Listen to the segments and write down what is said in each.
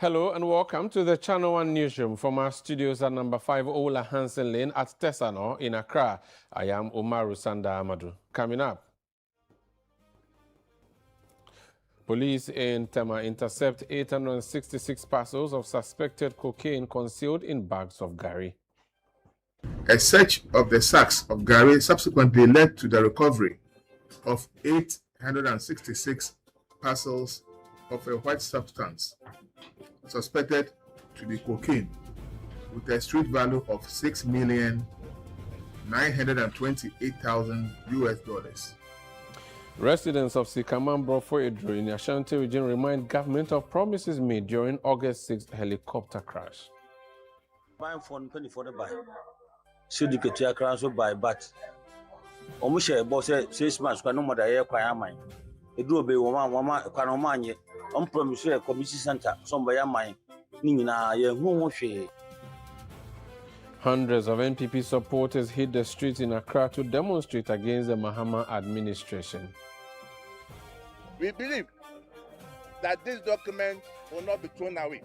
Hello and welcome to the Channel 1 Newsroom from our studios at number 5 Ola Hansen Lane at Tesano in Accra. I am Umaru Sanda Amadu. Coming up, police in Tema intercept 866 parcels of suspected cocaine concealed in bags of Gary. A search of the sacks of Gary subsequently led to the recovery of 866 parcels of a white substance suspected to be cocaine with a street value of $6,928,000 US. Residents of Sikaman Brofo in the Ashanti region remind government of promises made during August 6th helicopter crash. Buying for 24 buy. Should you get to a crash or buy, but almost a boss 6 months can no more air quite mine. It will be one quanomania. On promise community center, somebody mine. Hundreds of NPP supporters hit the streets in Accra to demonstrate against the Mahama administration. We believe that this document will not be thrown away,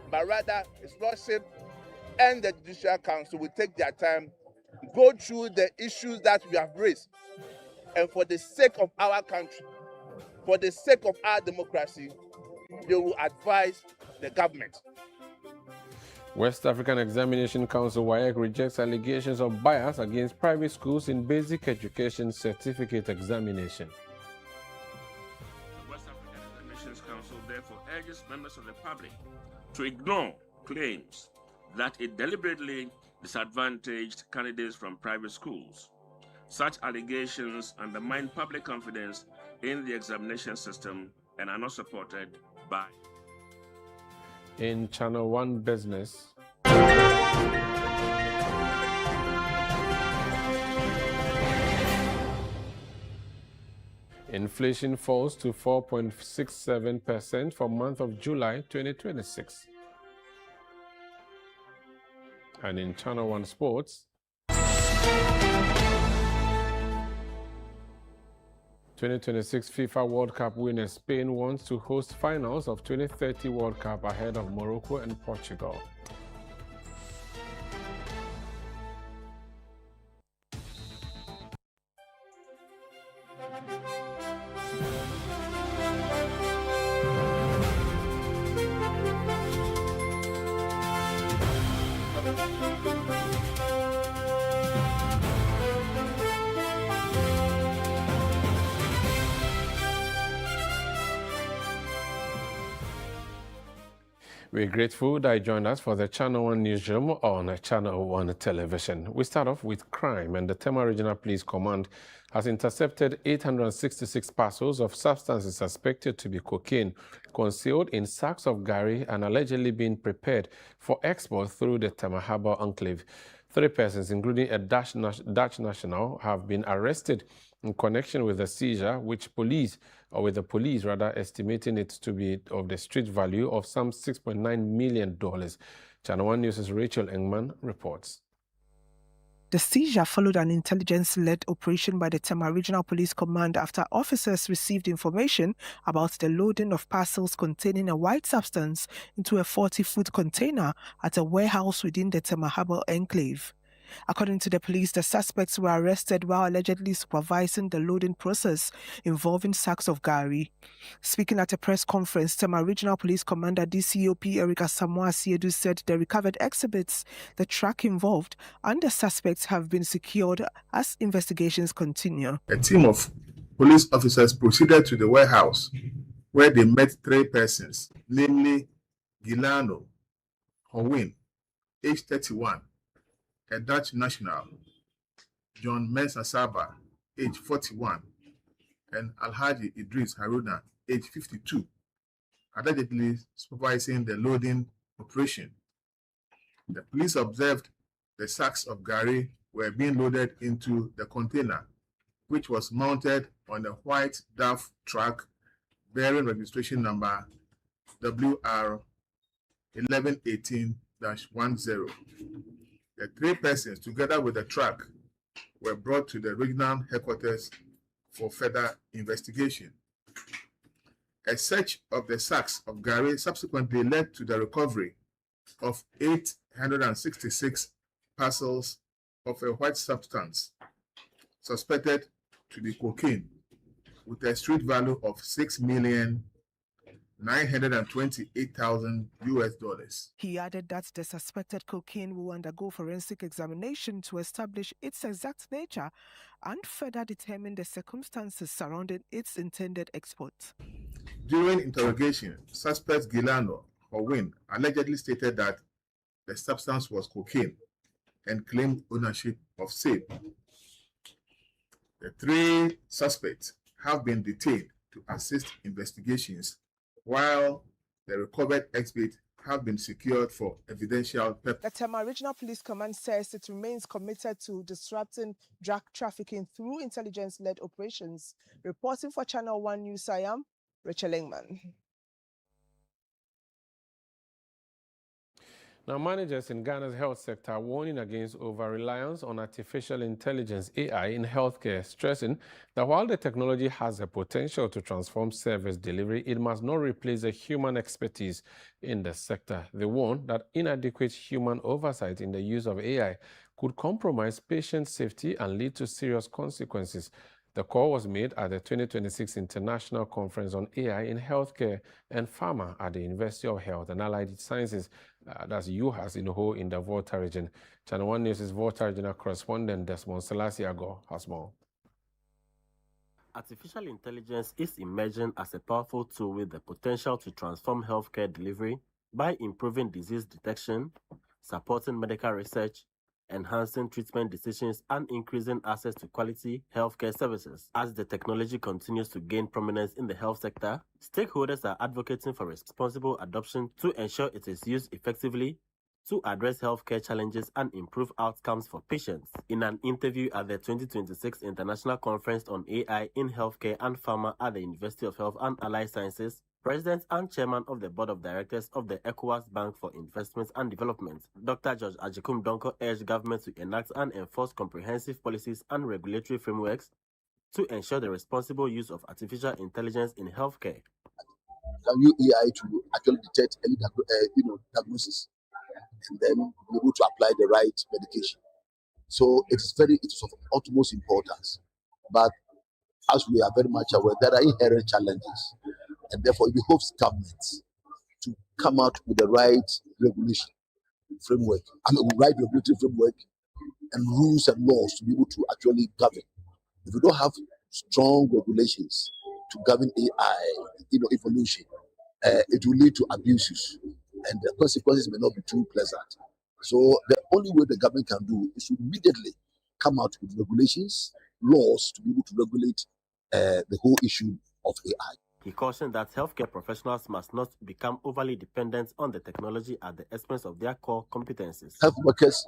but rather its lordship and the Judicial Council will take their time, go through the issues that we have raised, and for the sake of our country, for the sake of our democracy, they will advise the government. West African Examination Council WAEC rejects allegations of bias against private schools in basic education certificate examination. The West African Examinations Council therefore urges members of the public to ignore claims that it deliberately disadvantaged candidates from private schools. Such allegations undermine public confidence in the examination system and are not supported by. In Channel 1 Business, inflation falls to 4.67% for month of July 2026. And in Channel 1 Sports, 2026 FIFA World Cup winner Spain wants to host finals of 2030 World Cup ahead of Morocco and Portugal. We're grateful that you joined us for the Channel 1 Newsroom on Channel 1 Television. We start off with crime, and the Tema Regional Police Command has intercepted 866 parcels of substances suspected to be cocaine concealed in sacks of Gary and allegedly being prepared for export through the Tema Harbour enclave. 3 persons, including a Dutch national, have been arrested in connection with the seizure, with the police estimating it to be of the street value of some $6.9 million. Channel 1 News' Rachel Engman reports. The seizure followed an intelligence-led operation by the Tema Regional Police Command after officers received information about the loading of parcels containing a white substance into a 40-foot container at a warehouse within the Tema Harbour enclave. According to the police, the suspects were arrested while allegedly supervising the loading process involving sacks of Gary. Speaking at a press conference, Tema Regional Police Commander DCOP Erica Samoa Siedu said the recovered exhibits, the truck involved, and the suspects have been secured as investigations continue. A team of police officers proceeded to the warehouse where they met 3 persons, namely Gilano Howin, age 31, a Dutch national, John Mensah Saba, age 41, and Alhaji Idris Haruna, age 52, allegedly supervising the loading operation. The police observed the sacks of Gary were being loaded into the container, which was mounted on a white DAF truck bearing registration number WR 1118-10. The three persons, together with the truck, were brought to the regional headquarters for further investigation. A search of the sacks of Gary subsequently led to the recovery of 866 parcels of a white substance suspected to be cocaine, with a street value of $6,928,000. He added that the suspected cocaine will undergo forensic examination to establish its exact nature and further determine the circumstances surrounding its intended export. During interrogation, suspect Gilano Howin allegedly stated that the substance was cocaine and claimed ownership of same. The three suspects have been detained to assist investigations, while the recovered exhibits have been secured for evidential purposes. The Tema Regional Police Command says it remains committed to disrupting drug trafficking through intelligence-led operations. Reporting for Channel 1 News, I am Rachel Engman. Now, managers in Ghana's health sector are warning against over-reliance on artificial intelligence (AI) in healthcare, stressing that while the technology has the potential to transform service delivery, it must not replace the human expertise in the sector. They warn that inadequate human oversight in the use of AI could compromise patient safety and lead to serious consequences. The call was made at the 2026 International Conference on AI in Healthcare and Pharma at the University of Health and Allied Sciences, that's UHAS in Ho in the Volta region. Channel 1 News' Volta regional correspondent Desmond Selassie-Ago has more. Artificial intelligence is emerging as a powerful tool with the potential to transform healthcare delivery by improving disease detection, supporting medical research, enhancing treatment decisions, and increasing access to quality healthcare services. As the technology continues to gain prominence in the health sector, stakeholders are advocating for responsible adoption to ensure it is used effectively to address healthcare challenges and improve outcomes for patients. In an interview at the 2026 International Conference on AI in Healthcare and Pharma at the University of Health and Allied Sciences, President and Chairman of the Board of Directors of the ECOWAS Bank for Investment and Development, Dr. George Ajikum Donko, urged government to enact and enforce comprehensive policies and regulatory frameworks to ensure the responsible use of artificial intelligence in healthcare. Can use AI to actually detect any diagnosis and then be able to apply the right medication. So it is of utmost importance. But as we are very much aware, there are inherent challenges. And therefore, it behoves governments to come out with the right regulation framework, right regulatory framework and rules and laws to be able to actually govern. If we don't have strong regulations to govern AI, evolution, it will lead to abuses, and the consequences may not be too pleasant. So the only way the government can do is to immediately come out with regulations, laws to be able to regulate the whole issue of AI. He cautioned that healthcare professionals must not become overly dependent on the technology at the expense of their core competencies. Health workers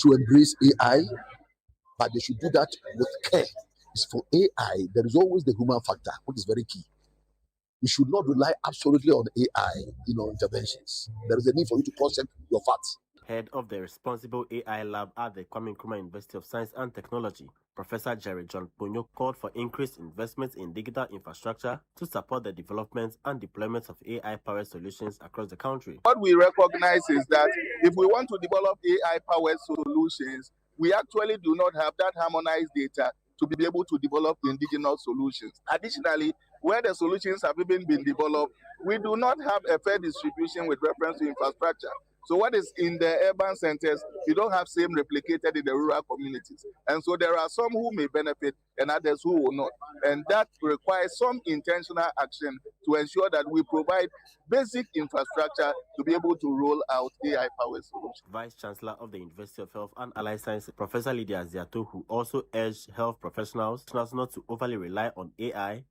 to embrace AI, but they should do that with care. It's for AI, there is always the human factor, which is very key. You should not rely absolutely on AI, interventions. There is a need for you to process your facts. Head of the Responsible AI Lab at the Kwame Nkrumah University of Science and Technology, Professor Jerry John Ponyo, called for increased investments in digital infrastructure to support the development and deployment of AI-powered solutions across the country. What we recognize is that if we want to develop AI-powered solutions, we actually do not have that harmonized data to be able to develop indigenous solutions. Additionally, where the solutions have even been developed, we do not have a fair distribution with reference to infrastructure. So what is in the urban centers, you don't have same replicated in the rural communities. And so there are some who may benefit and others who will not. And that requires some intentional action to ensure that we provide basic infrastructure to be able to roll out AI-powered solutions. Vice Chancellor of the University of Health and Allied Sciences, Professor Lydia Ziato, who also urged health professionals not to overly rely on AI,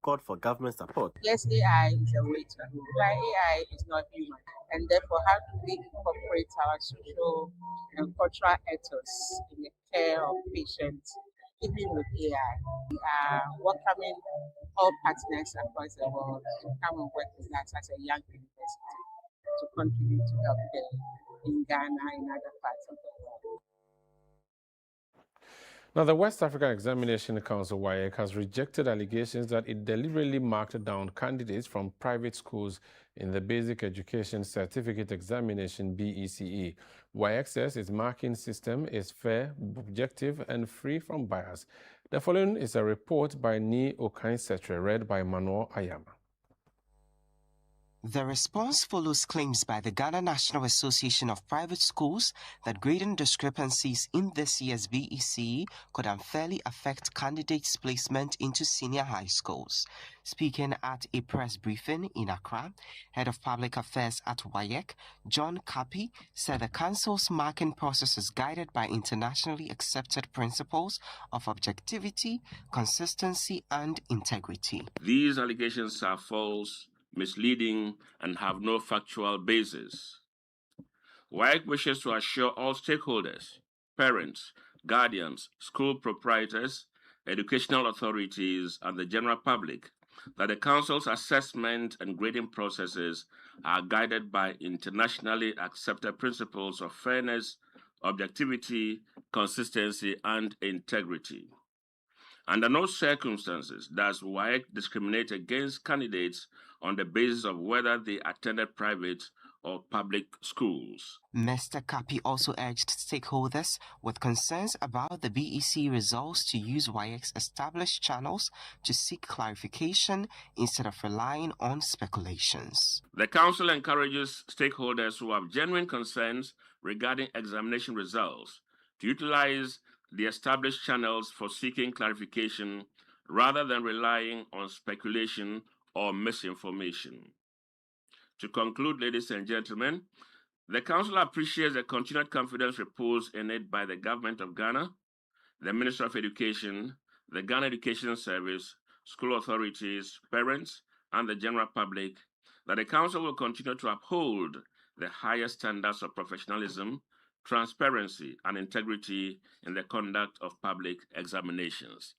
called for government support. Yes, AI is a way to go, but AI is not human. And therefore, how do we incorporate our social and cultural ethos in the care of patients, even with AI? We are welcoming all partners across the world to come and work with us as a young university to contribute to healthcare in Ghana and other parts of the world. Now, the West African Examination Council, WAEC, has rejected allegations that it deliberately marked down candidates from private schools in the Basic Education Certificate Examination, BECE. WAEC says its marking system is fair, objective, and free from bias. The following is a report by Ni Okansetre, read by Manuel Ayama. The response follows claims by the Ghana National Association of Private Schools that grading discrepancies in this year's BECE could unfairly affect candidates' placement into senior high schools. Speaking at a press briefing in Accra, Head of Public Affairs at WAEC, John Kapi, said the council's marking process is guided by internationally accepted principles of objectivity, consistency, and integrity. These allegations are false, misleading, and have no factual basis. WAEC wishes to assure all stakeholders, parents, guardians, school proprietors, educational authorities, and the general public that the Council's assessment and grading processes are guided by internationally accepted principles of fairness, objectivity, consistency, and integrity. Under no circumstances does WAEC discriminate against candidates on the basis of whether they attended private or public schools. Mr. Kapi also urged stakeholders with concerns about the BEC results to use WAEC's established channels to seek clarification instead of relying on speculations. The Council encourages stakeholders who have genuine concerns regarding examination results to utilize the established channels for seeking clarification rather than relying on speculation or misinformation. To conclude, ladies and gentlemen, the Council appreciates the continued confidence reposed in it by the Government of Ghana, the Minister of Education, the Ghana Education Service, school authorities, parents, and the general public, that the Council will continue to uphold the highest standards of professionalism, transparency, and integrity in the conduct of public examinations.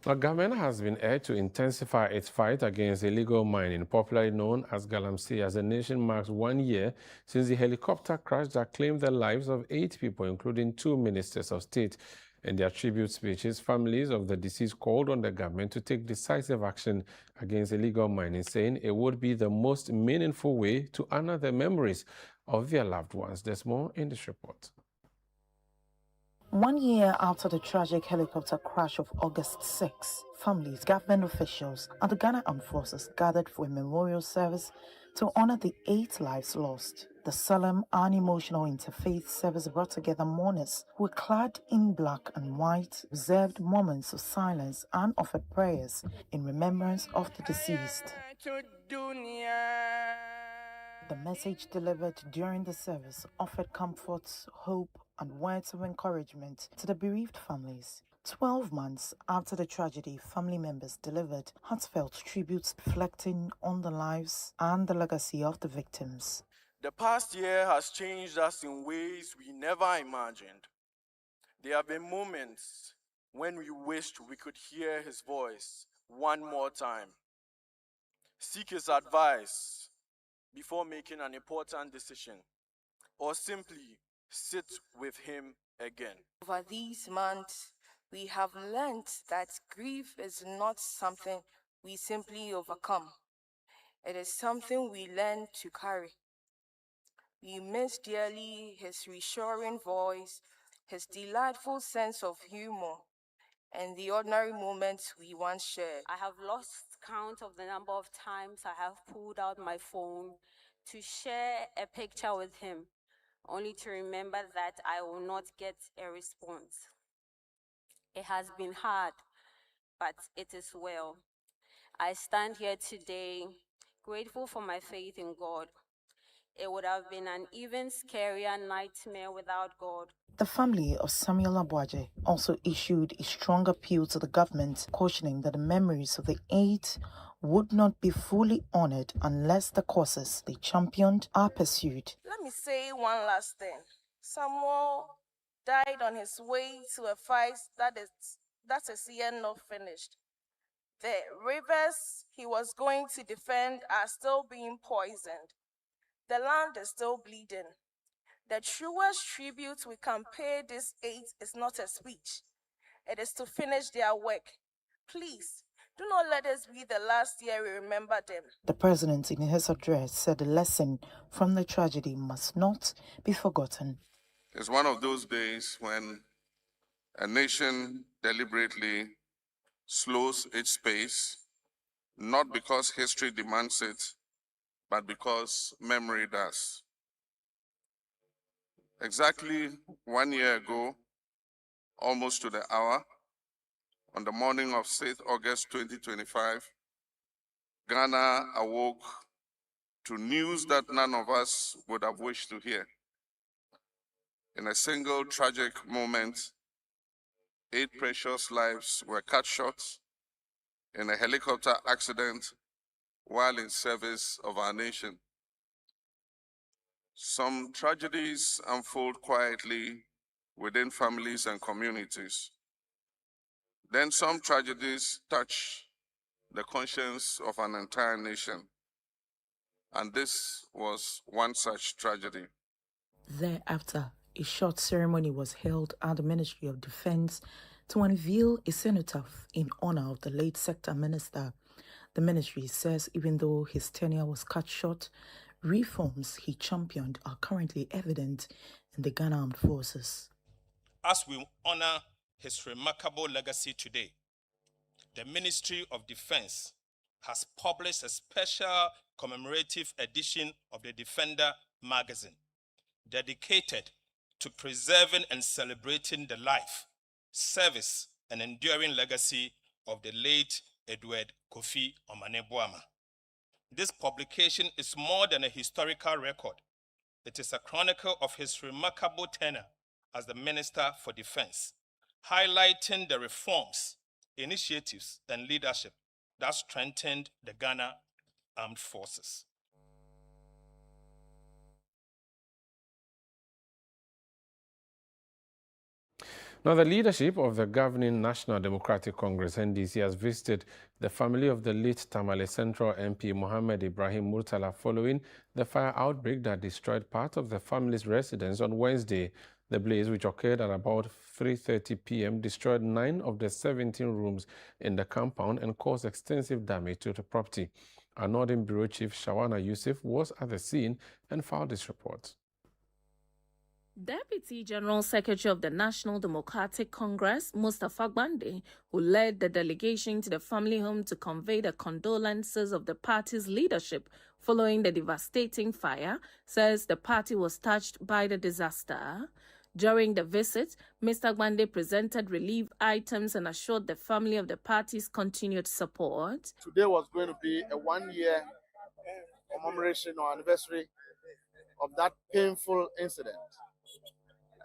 The government has been urged to intensify its fight against illegal mining, popularly known as Galamsey, as the nation marks 1 year since the helicopter crash that claimed the lives of 8 people, including 2 ministers of state. In their tribute speeches, families of the deceased called on the government to take decisive action against illegal mining, saying it would be the most meaningful way to honor the memories of their loved ones. There's more in this report. 1 year after the tragic helicopter crash of August 6, families, government officials, and the Ghana Armed Forces gathered for a memorial service to honor the 8 lives lost. The solemn and emotional interfaith service brought together mourners who were clad in black and white, reserved moments of silence, and offered prayers in remembrance of the deceased. The message delivered during the service offered comfort, hope, and words of encouragement to the bereaved families. 12 months after the tragedy, family members delivered heartfelt tributes reflecting on the lives and the legacy of the victims. The past year has changed us in ways we never imagined. There have been moments when we wished we could hear his voice one more time, seek his advice before making an important decision, or simply sit with him again. Over these months, we have learned that grief is not something we simply overcome. It is something we learn to carry. We miss dearly his reassuring voice, his delightful sense of humor, and the ordinary moments we once shared. I have lost count of the number of times I have pulled out my phone to share a picture with him, only to remember that I will not get a response. It has been hard, but it is well. I stand here today grateful for my faith in God. it would have been an even scarier nightmare without God. The family of Samuel Abuaje also issued a strong appeal to the government, cautioning that the memories of the eight would not be fully honored unless the causes they championed are pursued. Let me say one last thing. Samuel died on his way to a fight that is yet not finished. The rivers he was going to defend are still being poisoned. The land is still bleeding. The truest tribute we can pay these eight is not a speech. It is to finish their work. Please, do not let this be the last year we remember them. The president, in his address, said the lesson from the tragedy must not be forgotten. It's one of those days when a nation deliberately slows its pace, not because history demands it, but because memory does. Exactly 1 year ago, almost to the hour, on the morning of 6th August 2025, Ghana awoke to news that none of us would have wished to hear. In a single tragic moment, 8 precious lives were cut short in a helicopter accident while in service of our nation. Some tragedies unfold quietly within families and communities. Then some tragedies touch the conscience of an entire nation. And this was one such tragedy. Thereafter, a short ceremony was held at the Ministry of Defense to unveil a cenotaph in honor of the late sector minister. The ministry says even though his tenure was cut short, reforms he championed are currently evident in the Ghana Armed Forces. As we honor his remarkable legacy today, the Ministry of Defense has published a special commemorative edition of the Defender magazine dedicated to preserving and celebrating the life, service, and enduring legacy of the late Edward Kofi Omane-Boamah. This publication is more than a historical record. It is a chronicle of his remarkable tenure as the Minister for Defense, highlighting the reforms, initiatives, and leadership that strengthened the Ghana Armed Forces. Now, the leadership of the governing National Democratic Congress, NDC, has visited the family of the late Tamale Central MP Mohammed Ibrahim Murtala following the fire outbreak that destroyed part of the family's residence on Wednesday. The blaze, which occurred at about 3:30 p.m., destroyed 9 of the 17 rooms in the compound and caused extensive damage to the property. Our Northern Bureau Chief Shawana Yusuf was at the scene and filed this report. Deputy General Secretary of the National Democratic Congress, Mustapha Gbande, who led the delegation to the family home to convey the condolences of the party's leadership following the devastating fire, says the party was touched by the disaster. During the visit, Mr. Gbande presented relief items and assured the family of the party's continued support. Today was going to be a 1-year commemoration or anniversary of that painful incident.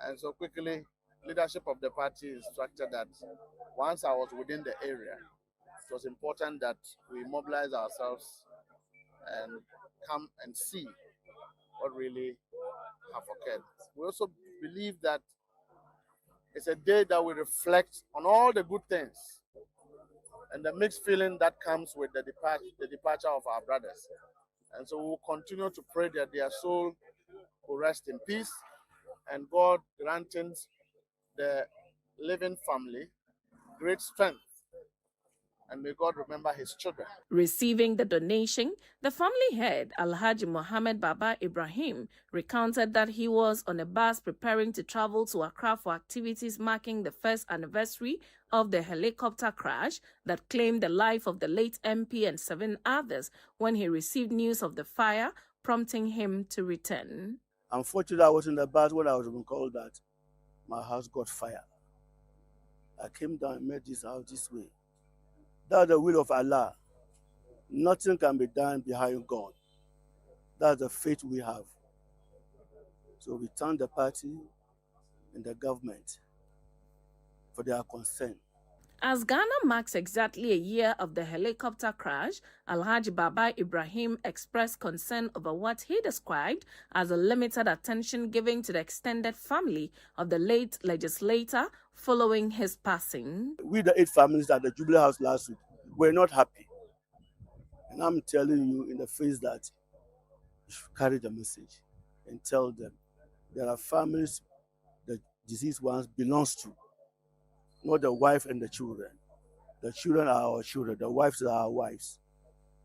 And so quickly, leadership of the party instructed that once I was within the area, it was important that we mobilize ourselves and come and see what really have occurred. We also believe that it's a day that we reflect on all the good things and the mixed feeling that comes with the departure of our brothers. And so we'll continue to pray that their soul will rest in peace, and God granting the living family great strength, and may God remember his children. Receiving the donation, the family head, Alhaji Mohammed Baba Ibrahim, recounted that he was on a bus preparing to travel to Accra for activities marking the first anniversary of the helicopter crash that claimed the life of the late MP and 7 others when he received news of the fire, prompting him to return. Unfortunately, I was in the bus when I was being called that my house got fire. I came down and met this house this way. That's the will of Allah. Nothing can be done behind God. That's the faith we have. So we thank the party and the government for their concern. As Ghana marks exactly a year of the helicopter crash, Alhaji Baba Ibrahim expressed concern over what he described as a limited attention given to the extended family of the late legislator following his passing. We, the 8 families at the Jubilee House last week, were not happy. And I'm telling you in the face that you should carry the message and tell them there are families the deceased ones belongs to, not the wife and the children. The children are our children, the wives are our wives.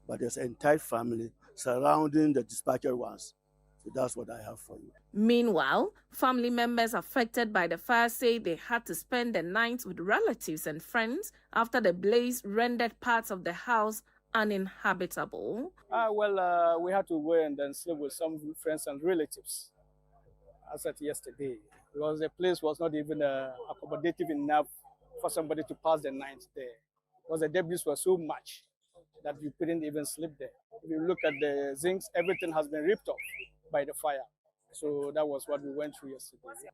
But there's an entire family surrounding the dispatched ones. So that's what I have for you. Meanwhile, family members affected by the fire say they had to spend the night with relatives and friends after the blaze rendered parts of the house uninhabitable. We had to go and then sleep with some friends and relatives, as at yesterday, because the place was not even accommodative enough for somebody to pass the night there, because the debris were so much that you couldn't even sleep there. If you look at the zincs, everything has been ripped off by the fire. So that was what we went through yesterday.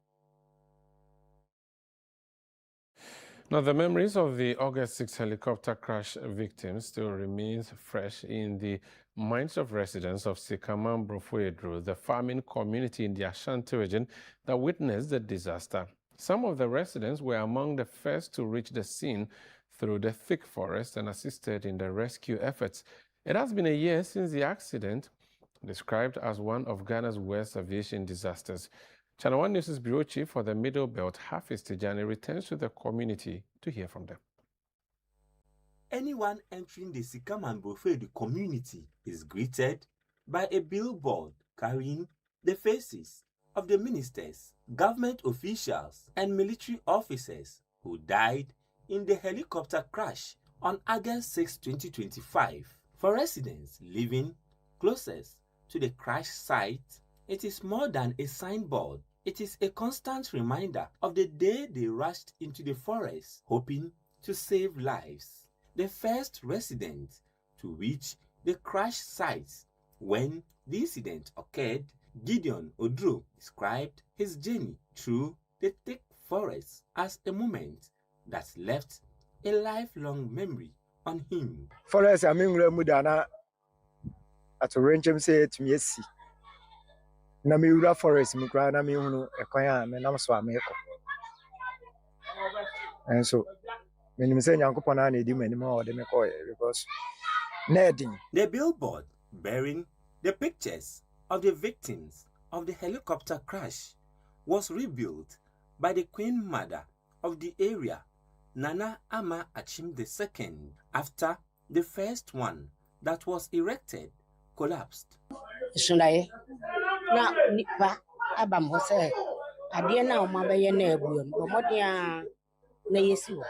Now, the memories of the August 6 helicopter crash victims still remains fresh in the minds of residents of Sikaman, Brofoedru, the farming community in the Ashanti region that witnessed the disaster. Some of the residents were among the first to reach the scene through the thick forest and assisted in the rescue efforts. It has been a year since the accident, described as one of Ghana's worst aviation disasters. Channel 1 News' bureau chief for the Middle Belt, Hafiz Tijani, returns to the community to hear from them. Anyone entering the Sikaman Brofoedru community is greeted by a billboard carrying the faces of the ministers, government officials, and military officers who died in the helicopter crash on August 6, 2025. For residents living closest to the crash site, it is more than a signboard. It is a constant reminder of the day they rushed into the forest, hoping to save lives. The first resident to reach the crash site when the incident occurred, Gideon Odro, described his journey through the thick forest as a moment that left a lifelong memory on him. Forest, I mean, Mudana at a range say to me, na me ura forest me kra na me hunu ekwan me nam so ameko and so me nim say nyankopon na edi mani ma ode me call because neding. The billboard bearing the pictures of the victims of the helicopter crash was rebuilt by the Queen Mother of the area, Nana Ama Achim II, after the first one that was erected collapsed. Na nipa abam ho se ade na o mabaye na abuom bomodia na yesi wo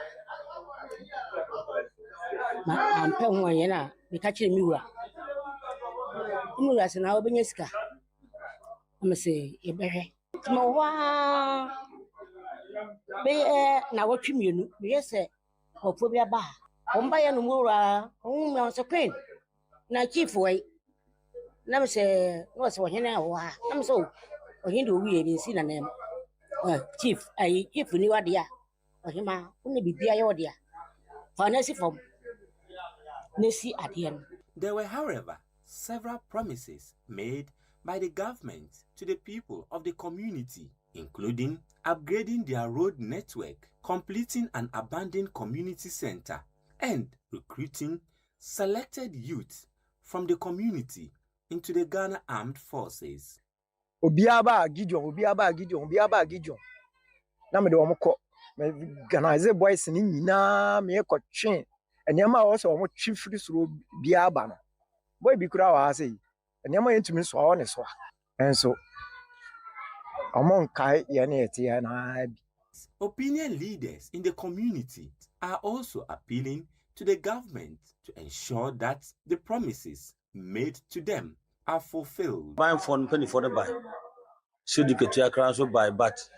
ma ampe ho ye na me ka kire mi wura se na obenya sika am se e behwe tuma wa be na wotwe mienu be yese ofo bia ba o mbaye no wura o mu so queen na chief way na me se no se wohene wa na me so ohinde owie bi si na nem chief ai chief ni wade a ohima una bibia ye wade a fa na si fom na si ade no. There were, however, several promises made by the government to the people of the community, including upgrading their road network, completing an abandoned community center, and recruiting selected youth from the community into the Ghana Armed Forces. Obiaba Gideon. Na me de omko me organize boys ni nyina me ekotwe enema wo so omo twifiri suro biaba no boy bi kura wa say enema yentumi so awo ne so enso omo nkai ye na ete na. Opinion leaders in the community are also appealing to the government to ensure that the promises made to them are fulfilled. Buying for the buy. Should you get your crown so buy, but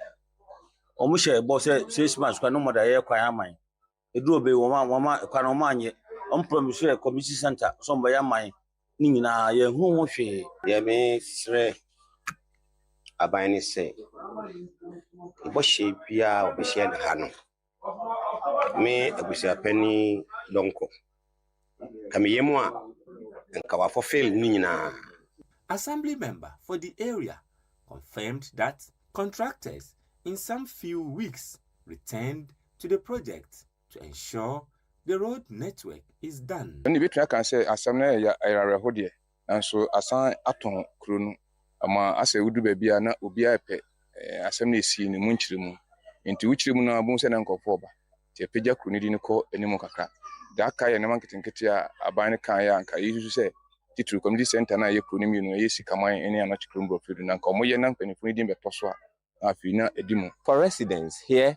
Omusha boss 6 months can no more than a mine. It do be one canomania, promise a community center, somebody mine. Nina, ye who she, ye may say aban ne sɛ ɛbɔhyɛ biara ɔbɛhyɛ ne ha no me abusuapani dɔnkɔ ka meyɛ mu a nka wafɔfil ne nyinaa. Assembly member for the area confirmed that contractors in some few weeks returned to the project to ensure the road network is done. When you can say assembly area hodie and so asan aton kuro no ama ase wudu baby na obi ape assembly si ni munchiri mu nti wuchiri mu na abun se na nkofo ba ti epeja kuro ni di ne ko enimu kakra da aka ye na manketenkete a aban kan ya anka yisu se titru community center na ye kuro ni mi no ye Sikaman eni anochi kuro mbo fidu na nka omo ye na mpanifo ni di beto so a afi na edimu. For residents here,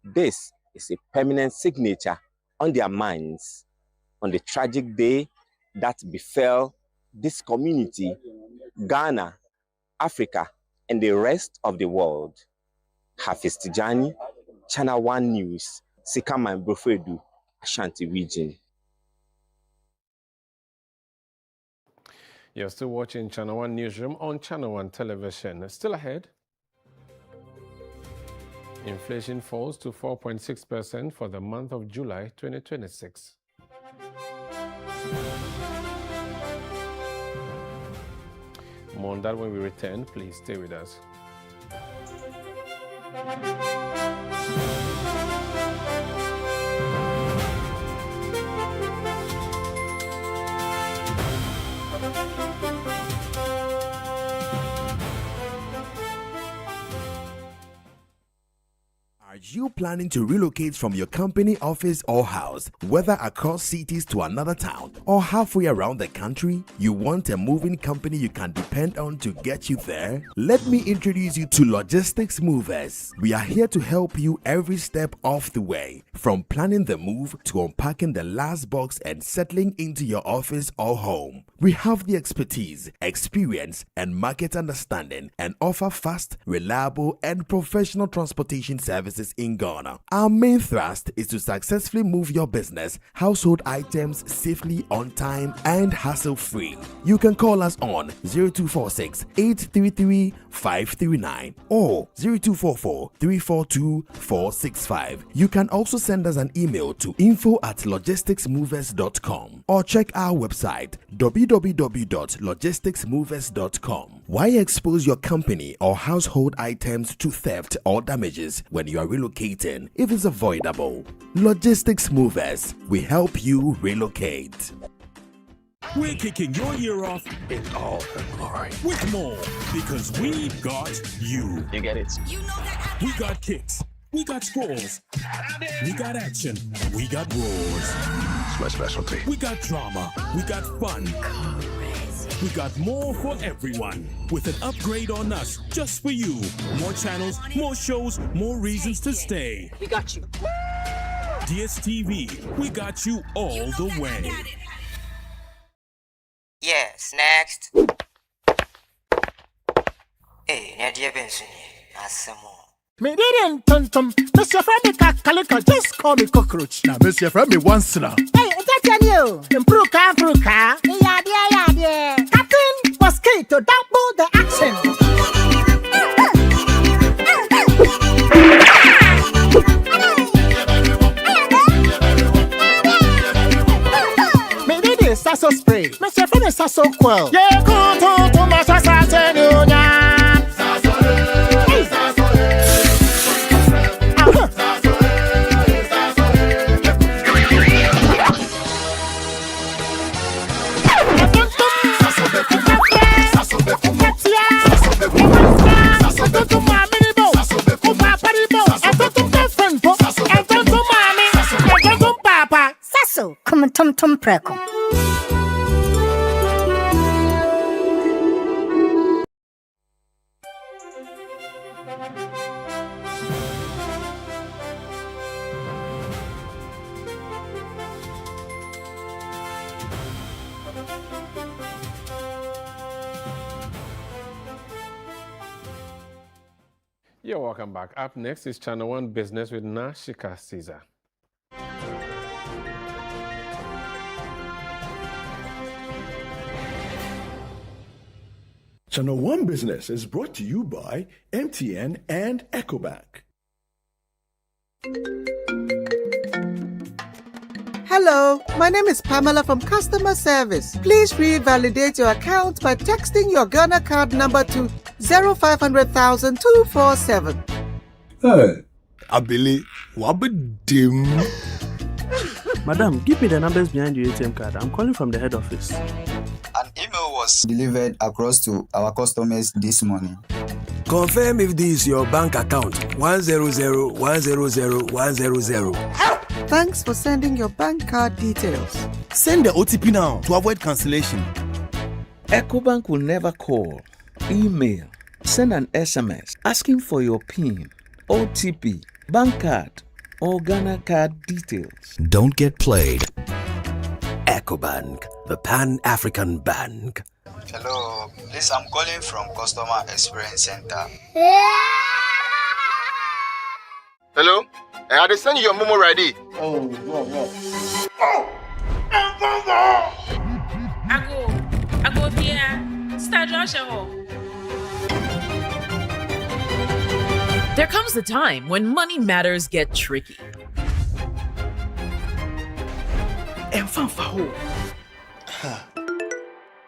this is a permanent signature on their minds on the tragic day that befell this community, Ghana, Africa, and the rest of the world. Hafiz Tijani, Channel 1 News, Sikaman Brofedu, Ashanti region. You're still watching Channel 1 Newsroom on Channel 1 Television. Still ahead. Inflation falls to 4.6% for the month of July 2026. More on that when we return. Please stay with us. Are you planning to relocate from your company office or house, whether across cities to another town or halfway around the country? You want a moving company you can depend on to get you there? Let me introduce you to Logistics Movers. We are here to help you every step of the way, from planning the move to unpacking the last box and settling into your office or home. We have the expertise, experience, and market understanding and offer fast, reliable, and professional transportation services in Ghana. Our main thrust is to successfully move your business, household items safely, on time, and hassle-free. You can call us on 0246 833 539 or 0244 342 465. You can also send us an email to info@logisticsmovers.com or check our website www.logisticsmovers.com. Why expose your company or household items to theft or damages when you are relocating if it's avoidable? Logistics Movers, we help you relocate. We're kicking your year off in all her glory with more because we got you. You get it? You know that we got kicks, we got scrolls, we got action, we got roars. It's my specialty. We got drama, we got fun. We got more for everyone with an upgrade on us just for you. More channels, more shows, more reasons to stay. We got you. DSTV, we got you all the way. Yes, next. Hey, Nadia Benson, Asamo. Me didn't tum. Mr. Frammy Kakalika, just call me cockroach. Now, Mr. Frammy once now. Hey, that's you. Improve car. Yeah. Captain Mosquito, double the action. Me did this sasso spray. Mr. Frammy sasso quell. Yeah, go to my sasso. Come tum preko. You're welcome back. Up next is Channel 1 Business with Nashika Caesar. Channel One Business is brought to you by MTN and EcoBank. Hello, my name is Pamela from Customer Service. Please revalidate your account by texting your Ghana card number to 0500,000 247. Hey, Abili, wabadim. Madam, give me the numbers behind your ATM card. I'm calling from the head office. An email was delivered across to our customers this morning. Confirm if this is your bank account 100,100,100. Thanks for sending your bank card details. Send the OTP now to avoid cancellation. EcoBank will never call, email, send an SMS asking for your PIN, OTP, bank card, or Ghana card details. Don't get played. EcoBank, the Pan-African Bank. Hello, please, I'm calling from Customer Experience Center. Hello? I had to send you your Momo ready. Oh, wow. I go here. Start Joshua. There comes the time when money matters get tricky.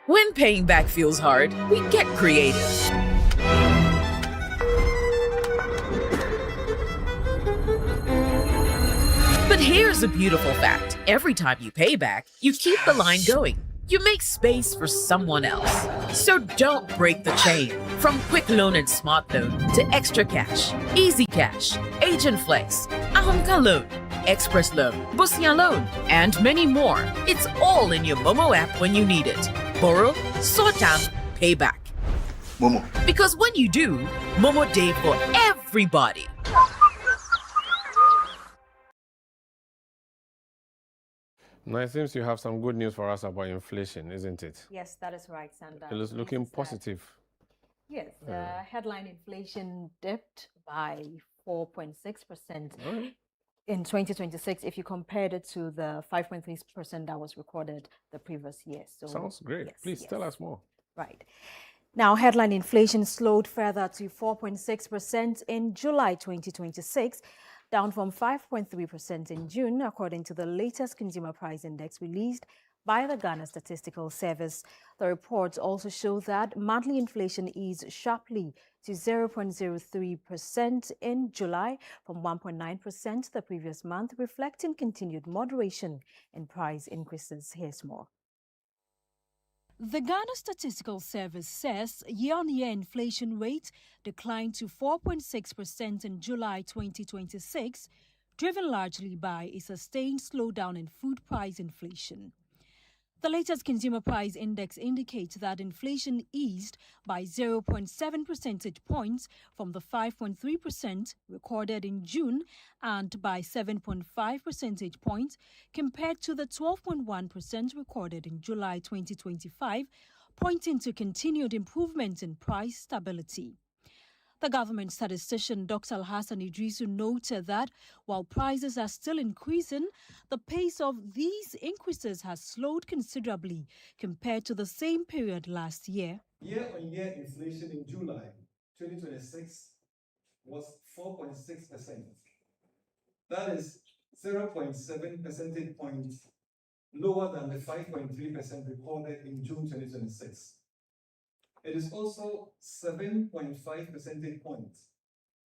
When paying back feels hard, we get creative. But here's a beautiful fact. Every time you pay back, you keep the line going. You make space for someone else. So don't break the chain. From Quick Loan and Smart Loan to Extra Cash, Easy Cash, Agent Flex, Ahomka Loan, Express Loan, Busian Loan, and many more. It's all in your Momo app when you need it. Borrow, sort out, pay back. Momo. Because when you do, Momo Day for everybody. Now, it seems you have some good news for us about inflation, isn't it? Yes, that is right, Sandra. It is looking positive. Yes, headline inflation dipped by 4.6% in 2026 if you compared it to the 5.3% that was recorded the previous year. So sounds great. Yes, Please tell us more. Right. Now, headline inflation slowed further to 4.6% in July 2026, down from 5.3% in June, according to the latest consumer price index released by the Ghana Statistical Service. The reports also show that monthly inflation eased sharply to 0.03% in July from 1.9% the previous month, reflecting continued moderation in price increases. Here's more. The Ghana Statistical Service says year-on-year inflation rate declined to 4.6% in July 2026, driven largely by a sustained slowdown in food price inflation. The latest consumer price index indicates that inflation eased by 0.7 percentage points from the 5.3% recorded in June and by 7.5 percentage points compared to the 12.1% recorded in July 2025, pointing to continued improvement in price stability. The government statistician Dr. Alhassan Idrisu noted that while prices are still increasing, the pace of these increases has slowed considerably compared to the same period last year. Year-on-year inflation in July 2026 was 4.6%. That is 0.7 percentage points lower than the 5.3% recorded in June 2026. It is also 7.5 percentage points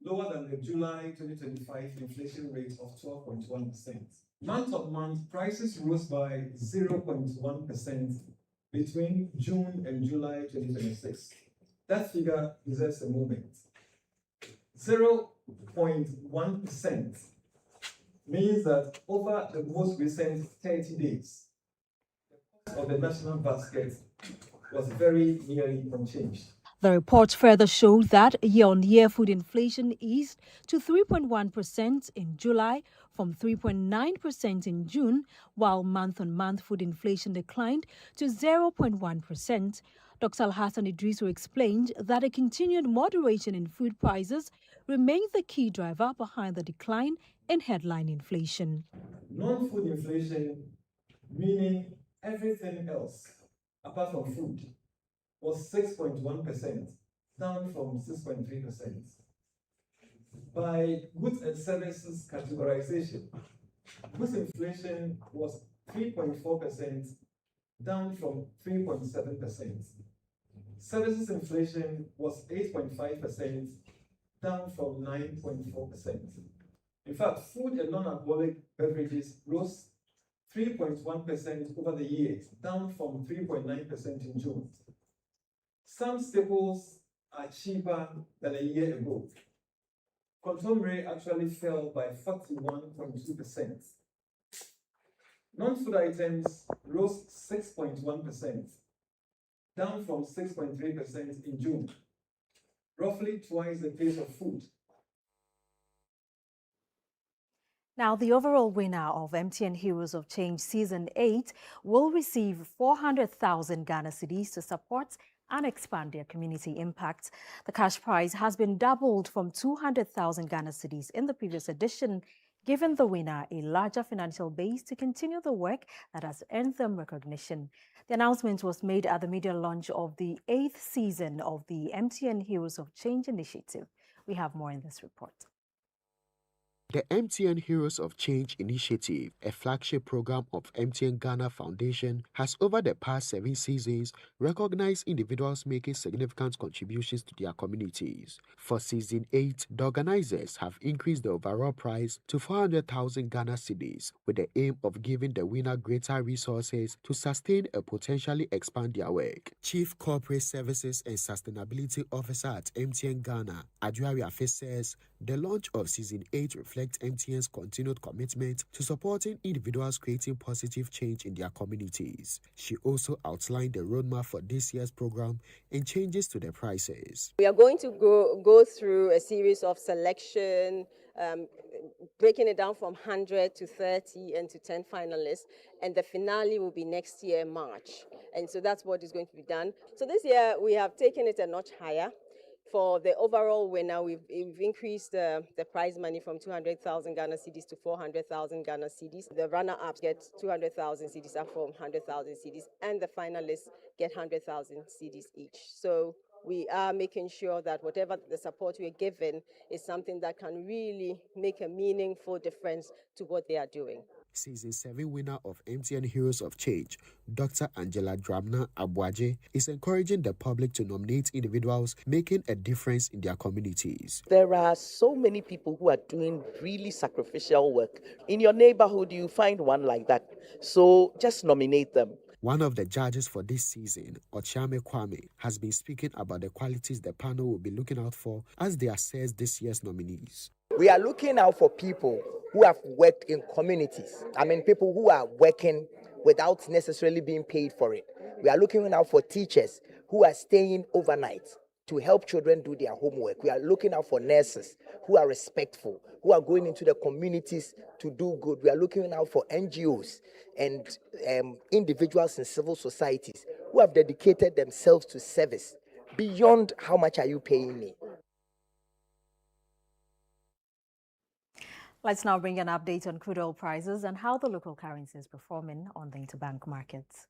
lower than the July 2025 inflation rate of 12.1%. Month-on-month, prices rose by 0.1% between June and July 2026. That figure deserves a moment. 0.1% means that over the most recent 30 days, the cost of the national basket was very nearly unchanged. The report further showed that year-on-year food inflation eased to 3.1% in July from 3.9% in June, while month-on-month food inflation declined to 0.1%. Dr. Alhassan Idrisu explained that a continued moderation in food prices remains the key driver behind the decline in headline inflation. Non-food inflation, meaning everything else apart from food, was 6.1%, down from 6.3%. By goods and services categorization, goods inflation was 3.4%, down from 3.7%. Services inflation was 8.5%, down from 9.4%. In fact, food and non-alcoholic beverages rose 3.1% over the year, down from 3.9% in June. Some staples are cheaper than a year ago. Consumption actually fell by 41.2%. Non-food items rose 6.1%, down from 6.3% in June, roughly twice the pace of food. Now, the overall winner of MTN Heroes of Change Season 8 will receive 400,000 Ghana cedis to support and expand their community impact. The cash prize has been doubled from 200,000 Ghana cedis in the previous edition, giving the winner a larger financial base to continue the work that has earned them recognition. The announcement was made at the media launch of the 8th season of the MTN Heroes of Change initiative. We have more in this report. The MTN Heroes of Change initiative, a flagship program of MTN Ghana Foundation, has over the past 7 seasons recognized individuals making significant contributions to their communities. For Season 8, the organizers have increased the overall prize to 400,000 Ghana cedis with the aim of giving the winner greater resources to sustain and potentially expand their work. Chief Corporate Services and Sustainability Officer at MTN Ghana, Adjuari Afe, says the launch of Season 8 reflects MTN's continued commitment to supporting individuals creating positive change in their communities. She also outlined the roadmap for this year's program and changes to the prices. We are going to go through a series of selection, breaking it down from 100 to 30 and to 10 finalists, and the finale will be next year, March. And so that's what is going to be done. So this year we have taken it a notch higher. For the overall winner, we've increased the prize money from 200,000 Ghana cedis to 400,000 Ghana cedis. The runner-ups get 200,000 cedis up from 100,000 cedis, and the finalists get 100,000 cedis each. So we are making sure that whatever the support we're given is something that can really make a meaningful difference to what they are doing. Season 7 winner of MTN Heroes of Change, Dr. Angela Dramna Abuaje, is encouraging the public to nominate individuals making a difference in their communities. There are so many people who are doing really sacrificial work. In your neighborhood, you find one like that. So just nominate them. One of the judges for this season, Ochiame Kwame, has been speaking about the qualities the panel will be looking out for as they assess this year's nominees. We are looking out for people who have worked in communities. I mean, people who are working without necessarily being paid for it. We are looking out for teachers who are staying overnight to help children do their homework. We are looking out for nurses who are respectful, who are going into the communities to do good. We are looking out for NGOs and individuals in civil societies who have dedicated themselves to service beyond how much are you paying me. Let's now bring an update on crude oil prices and how the local currency is performing on the interbank markets.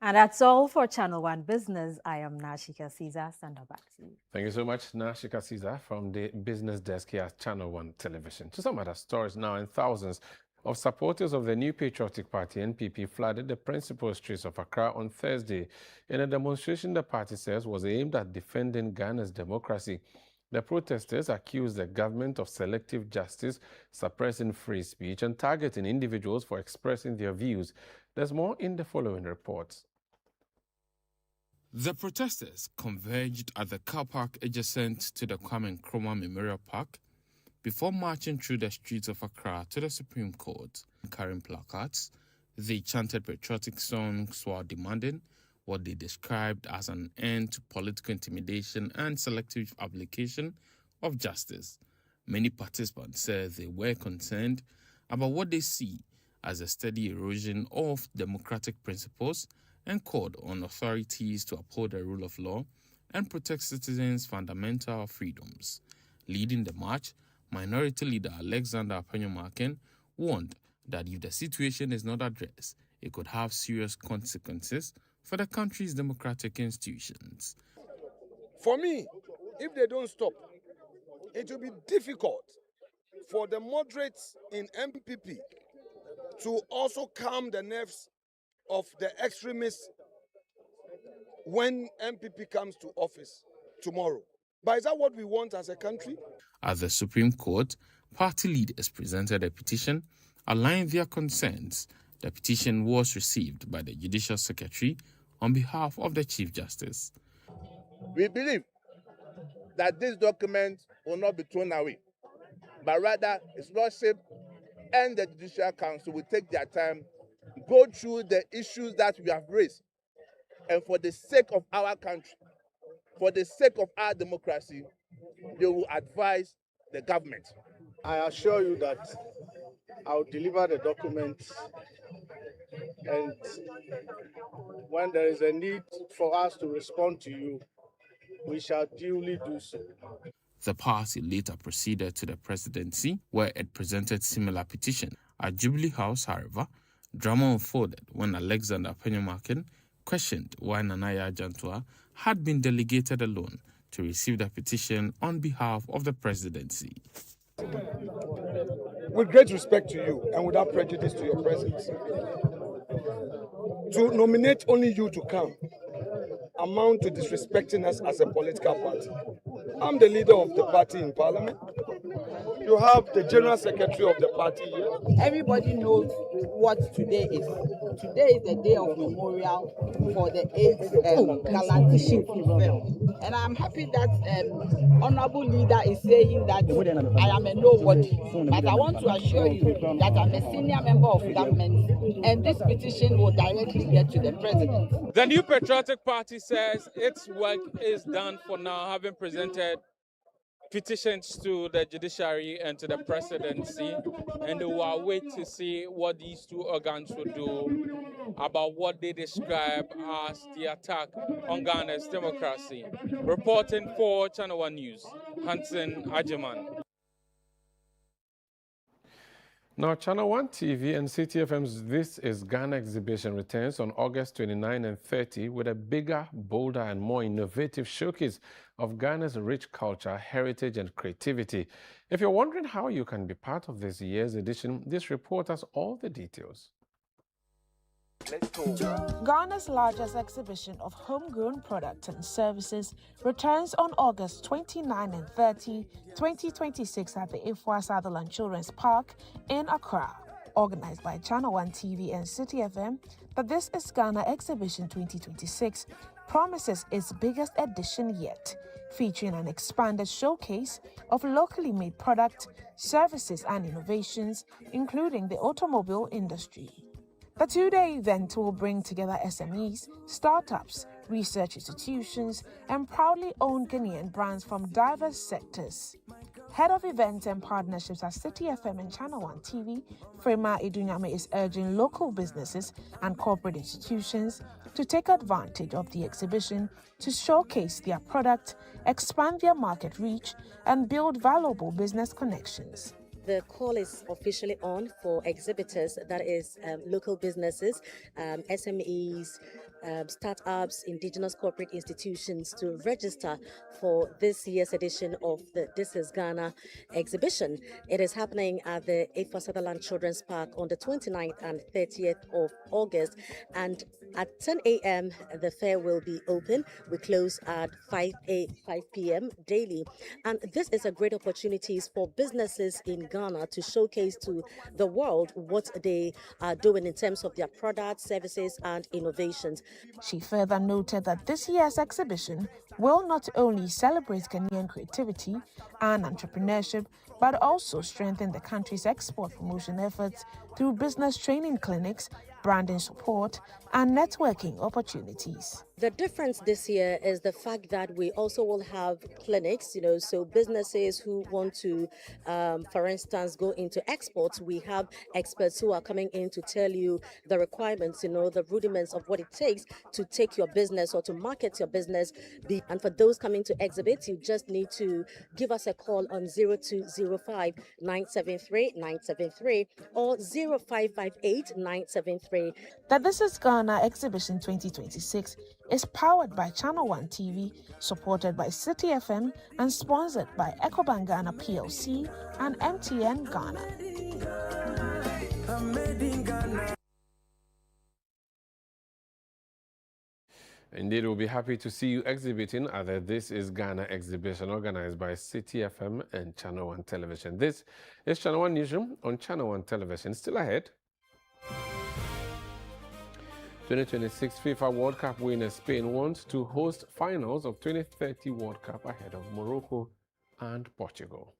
And that's all for Channel One Business. I am Nashika Caesar. Stand back to you. Thank you so much, Nashika Caesar, from the business desk here at Channel One Television. To some other stories now, and thousands of supporters of the New Patriotic Party, NPP, flooded the principal streets of Accra on Thursday in a demonstration the party says was aimed at defending Ghana's democracy The protesters accused the government of selective justice, suppressing free speech, and targeting individuals for expressing their views. There's more in the following reports. The protesters converged at the car park adjacent to the Kwame Nkrumah Memorial Park before marching through the streets of Accra to the Supreme Court. Carrying placards, they chanted patriotic songs while demanding what they described as an end to political intimidation and selective application of justice. Many participants said they were concerned about what they see as a steady erosion of democratic principles and called on authorities to uphold the rule of law and protect citizens' fundamental freedoms. Leading the march, Minority Leader Alexander Apenyomaken warned that if the situation is not addressed, it could have serious consequences for the country's democratic institutions. For me, if they don't stop, it will be difficult for the moderates in MPP to also calm the nerves of the extremists when MPP comes to office tomorrow. But is that what we want as a country? At the Supreme Court, party leaders presented a petition outlining their concerns. The petition was received by the Judicial Secretary on behalf of the Chief Justice. We believe that this document will not be thrown away, but rather His Lordship and the Judicial Council will take their time, go through the issues that we have raised, and for the sake of our country, for the sake of our democracy, they will advise the government. I assure you that I'll deliver the documents, and when there is a need for us to respond to you, we shall duly do so. The party later proceeded to the presidency, where it presented similar petition. At Jubilee House, however, drama unfolded when Alexander Apenyomaken questioned why Nanaya Jantua had been delegated alone to receive the petition on behalf of the presidency. With great respect to you and without prejudice to your presence, to nominate only you to come amount to disrespecting us as a political party. I'm the leader of the party in parliament. You have the general secretary of the party here. Everybody knows what today is. Today is the day of memorial for the 8th gallant film. And I'm happy that honorable leader is saying that I am a nobody. But I want to assure you that I'm a senior member of government, and this petition will directly get to the president. The New Patriotic Party says its work is done for now, having presented petitions to the judiciary and to the presidency, and they will wait to see what these two organs will do about what they describe as the attack on Ghana's democracy. Reporting for Channel One News, Hansen Ajiman. Now, Channel 1 TV and CTFM's This is Ghana exhibition returns on August 29 and 30 with a bigger, bolder, and more innovative showcase of Ghana's rich culture, heritage, and creativity. If you're wondering how you can be part of this year's edition, this report has all the details. Ghana's largest exhibition of homegrown products and services returns on August 29 and 30, 2026 at the Ifwa Sutherland Children's Park in Accra. Organized by Channel 1 TV and City FM, the This is Ghana Exhibition 2026 promises its biggest edition yet, featuring an expanded showcase of locally made products, services and innovations, including the automobile industry. The two-day event will bring together SMEs, startups, research institutions, and proudly owned Ghanaian brands from diverse sectors. Head of Events and Partnerships at City FM and Channel 1 TV, Frema Idunyame is urging local businesses and corporate institutions to take advantage of the exhibition to showcase their product, expand their market reach, and build valuable business connections. The call is officially on for exhibitors, that is local businesses, SMEs, startups, indigenous corporate institutions to register for this year's edition of the This is Ghana exhibition. It is happening at the Ifwa Sutherland Children's Park on the 29th and 30th of August, and At 10 a.m., the fair will be open. We close at 5 p.m. daily. And this is a great opportunity for businesses in Ghana to showcase to the world what they are doing in terms of their products, services, and innovations. She further noted that this year's exhibition will not only celebrate Ghanaian creativity and entrepreneurship, but also strengthen the country's export promotion efforts through business training clinics, branding support, and networking opportunities. The difference this year is the fact that we also will have clinics, so businesses who want to, for instance, go into exports. We have experts who are coming in to tell you the requirements, the rudiments of what it takes to take your business or to market your business. And for those coming to exhibit, you just need to give us a call on 0205 973 973 or 0558 973. The This is Ghana Exhibition 2026 is powered by Channel 1 TV, supported by City FM, and sponsored by Ecobank Ghana PLC and MTN Ghana. Indeed, we'll be happy to see you exhibiting at the This is Ghana exhibition organized by City FM and Channel 1 Television. This is Channel 1 Newsroom on Channel 1 Television. Still ahead. 2026 FIFA World Cup winner Spain wants to host finals of 2030 World Cup ahead of Morocco and Portugal.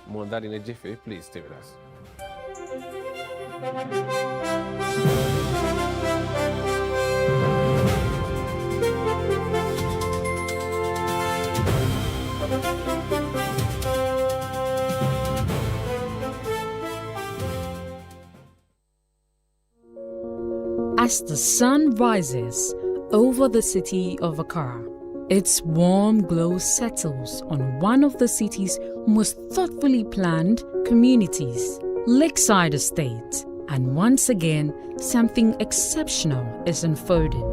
More on that in a jiffy. Please stay with us. As the sun rises over the city of Accra, its warm glow settles on one of the city's most thoughtfully planned communities, Lakeside Estate, and once again, something exceptional is unfolding.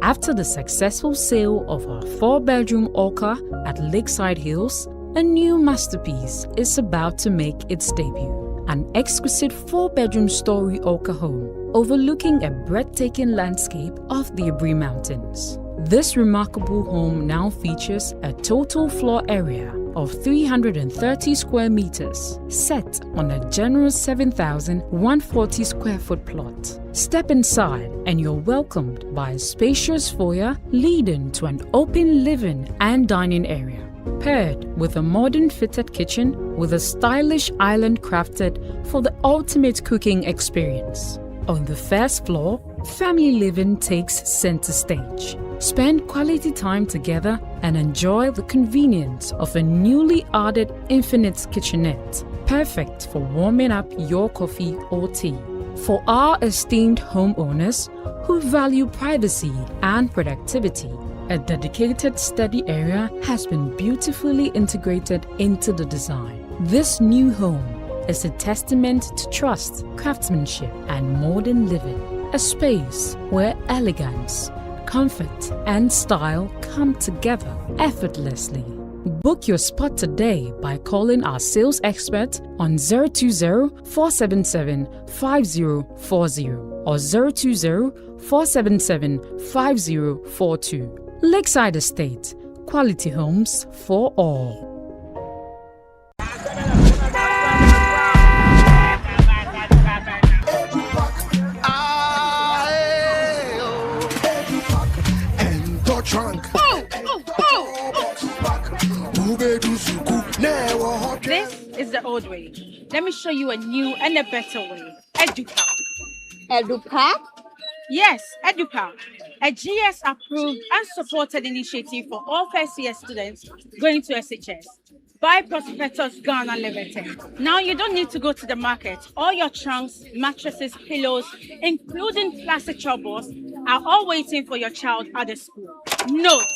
After the successful sale of our 4-bedroom Orca at Lakeside Hills, a new masterpiece is about to make its debut. An exquisite 4-bedroom story Orca home overlooking a breathtaking landscape of the Abri Mountains. This remarkable home now features a total floor area of 330 square meters, set on a generous 7,140 square foot plot. Step inside and you're welcomed by a spacious foyer leading to an open living and dining area, paired with a modern fitted kitchen with a stylish island crafted for the ultimate cooking experience. On the first floor, family living takes center stage. Spend quality time together and enjoy the convenience of a newly added infinite kitchenette, perfect for warming up your coffee or tea. For our esteemed homeowners who value privacy and productivity, a dedicated study area has been beautifully integrated into the design. This new home is a testament to trust, craftsmanship, and modern living. A space where elegance, comfort, and style come together effortlessly. Book your spot today by calling our sales expert on 020-477-5040 or 020-477-5042. Lakeside Estate, quality homes for all. This is the old way. Let me show you a new and a better way. EduPark. EduPark? Yes, EduPark. A GS-approved and supported initiative for all first-year students going to SHS by Prospectus Ghana Limited. Now you don't need to go to the market. All your trunks, mattresses, pillows, including plastic chalkboards, are all waiting for your child at the school. Note: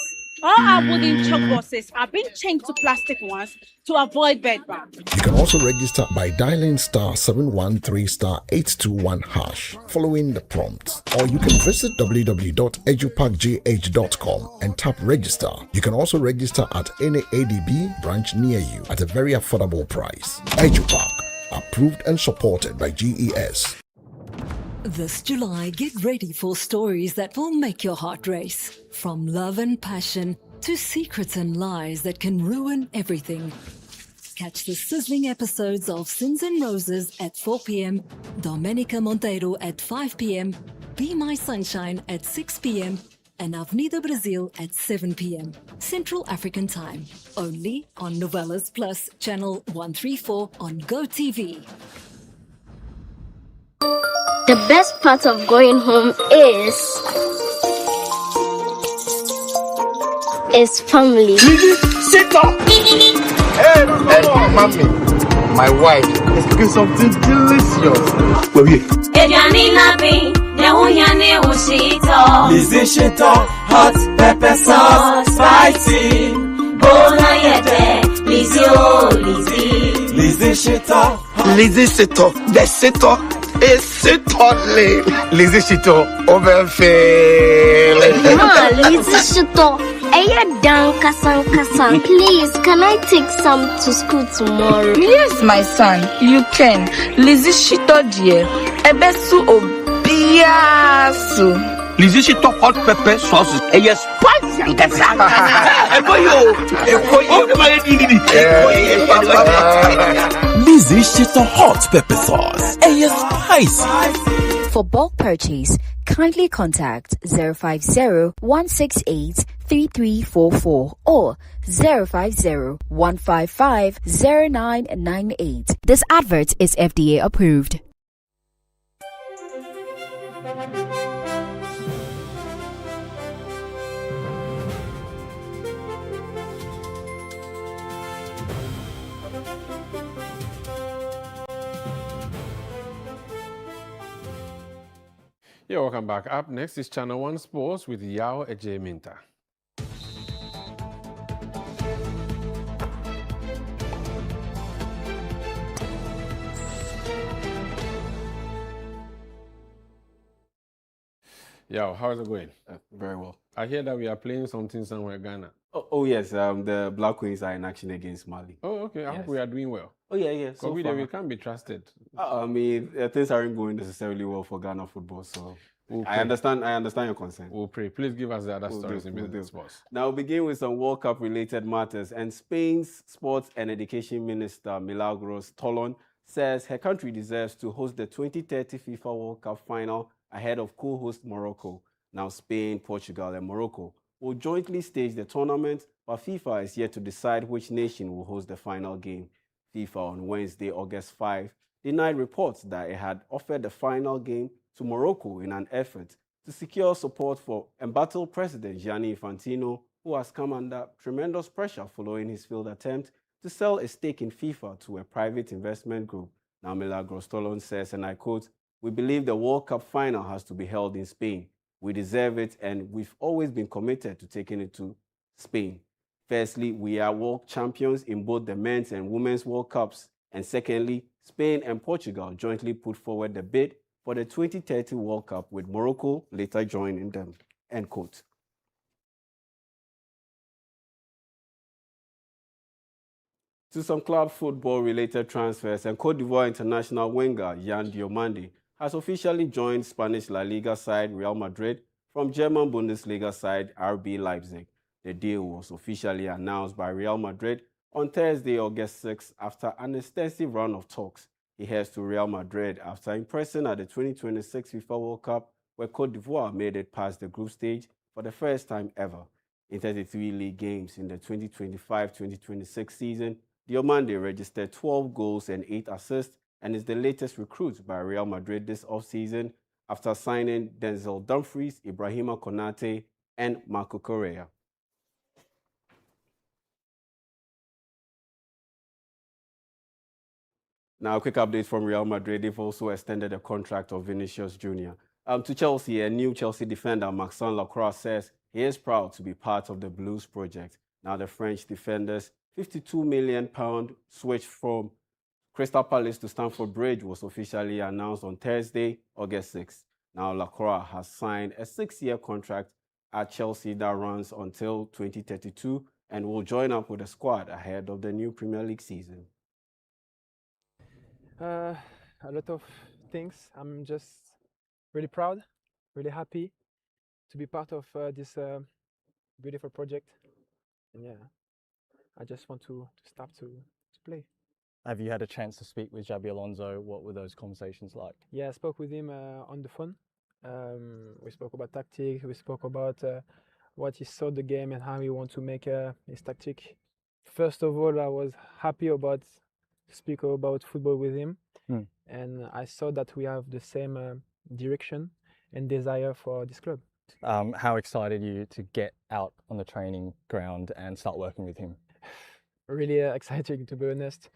all our wooden chalkboards are being changed to plastic ones to avoid bedbugs. You can also register by dialing *713*821# following the prompts, or you can visit www.eduparkgh.com and tap register. You can also register at any ADB branch near you at a very affordable price. EduPark, approved and supported by GES. This July, get ready for stories that will make your heart race. From love and passion to secrets and lies that can ruin everything. Catch the sizzling episodes of Sins and Roses at 4 p.m., Domenica Monteiro at 5 p.m., Be My Sunshine at 6 p.m., and Avenida Brazil at 7 p.m. Central African Time. Only on Novelas Plus, channel 134 on GoTV. The best part of going home is family. Sit up! Hey, mommy, my wife is cooking something delicious. Well, Lizzie hot pepper sauce, spicy. Bona yete, Lizzie, oh Lizzie. Lizzie the Sito is Sitole. Lizzie Shito, over Lizzie Shito. Please, can I take some to school tomorrow? Yes, my son, you can. Lizzie Shito dear. Ebesu obiasu. Lizzie Shito hot pepper sauce. Yes, spicy and Lizzie Shito hot pepper sauce. Spicy. For bulk purchase, kindly contact 050-168-3344 or 050-155-0998. This advert is FDA approved. Yeah, welcome back. Up next is Channel 1 Sports with Yao Eje Minta. Yao, how's it going? Very well. I hear that we are playing something somewhere in Ghana. Oh yes, the Black Queens are in action against Mali. Oh, okay. I hope we are doing well. Oh yeah. So we can't be trusted. I mean, things aren't going necessarily well for Ghana football, so I understand your concern. We'll pray. Please give us the other stories in business sports. Now we'll begin with some World Cup related matters. And Spain's Sports and Education Minister Milagros Tolon says her country deserves to host the 2030 FIFA World Cup final ahead of co-host Morocco. Now Spain, Portugal, and Morocco will jointly stage the tournament, but FIFA is yet to decide which nation will host the final game. FIFA on Wednesday, August 5, denied reports that it had offered the final game to Morocco in an effort to secure support for embattled President Gianni Infantino, who has come under tremendous pressure following his failed attempt to sell a stake in FIFA to a private investment group. Now Milagros Tolon says, and I quote, "We believe the World Cup final has to be held in Spain. We deserve it, and we've always been committed to taking it to Spain. Firstly, we are world champions in both the men's and women's World Cups. And secondly, Spain and Portugal jointly put forward the bid for the 2030 World Cup, with Morocco later joining them." End quote. To some club football-related transfers, and Cote d'Ivoire international winger Yan Diomande has officially joined Spanish La Liga side Real Madrid from German Bundesliga side RB Leipzig. The deal was officially announced by Real Madrid on Thursday, August 6, after an extensive round of talks. He heads to Real Madrid after impressing at the 2026 FIFA World Cup, where Cote d'Ivoire made it past the group stage for the first time ever. In 33 league games in the 2025-2026 season, Diomande registered 12 goals and 8 assists and is the latest recruit by Real Madrid this offseason after signing Denzel Dumfries, Ibrahima Konate, and Marco Correa. Now, a quick update from Real Madrid. They've also extended the contract of Vinicius Jr. To Chelsea, a new Chelsea defender, Maxence Lacroix, says he is proud to be part of the Blues project. Now, the French defender's £52 million switch from Crystal Palace to Stamford Bridge was officially announced on Thursday, August 6. Now, Lacroix has signed a 6-year contract at Chelsea that runs until 2032 and will join up with the squad ahead of the new Premier League season. A lot of things. I'm just really proud, really happy to be part of this beautiful project. And yeah, I just want to start to play. Have you had a chance to speak with Xabi Alonso? What were those conversations like? Yeah, I spoke with him on the phone. We spoke about tactics. We spoke about what he saw the game and how he wants to make his tactic. First of all, I was happy about speak about football with him, and I saw that we have the same direction and desire for this club. How excited are you to get out on the training ground and start working with him? Really exciting, to be honest.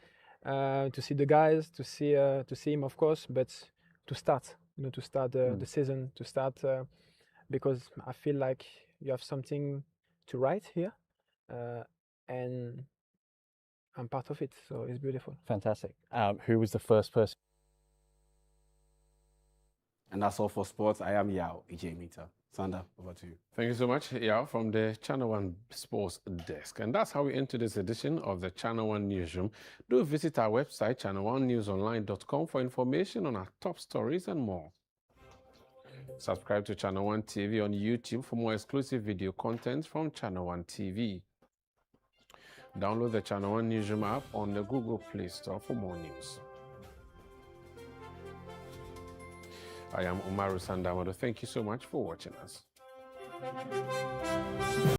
To see the guys, to see him, of course, but to start, to start the season, to start because I feel like you have something to write here, and I'm part of it, so it's beautiful. Fantastic. Who was the first person? And that's all for sports. I am Yao Ijemita. Sander, over to you. Thank you so much, Yao, from the Channel One Sports Desk. And that's how we end this edition of the Channel One Newsroom. Do visit our website, channel1newsonline.com, for information on our top stories and more. Subscribe to Channel One TV on YouTube for more exclusive video content from Channel One TV. Download the Channel One Newsroom app on the Google Play Store for more news. I am Umaru Sandamado. Thank you so much for watching us.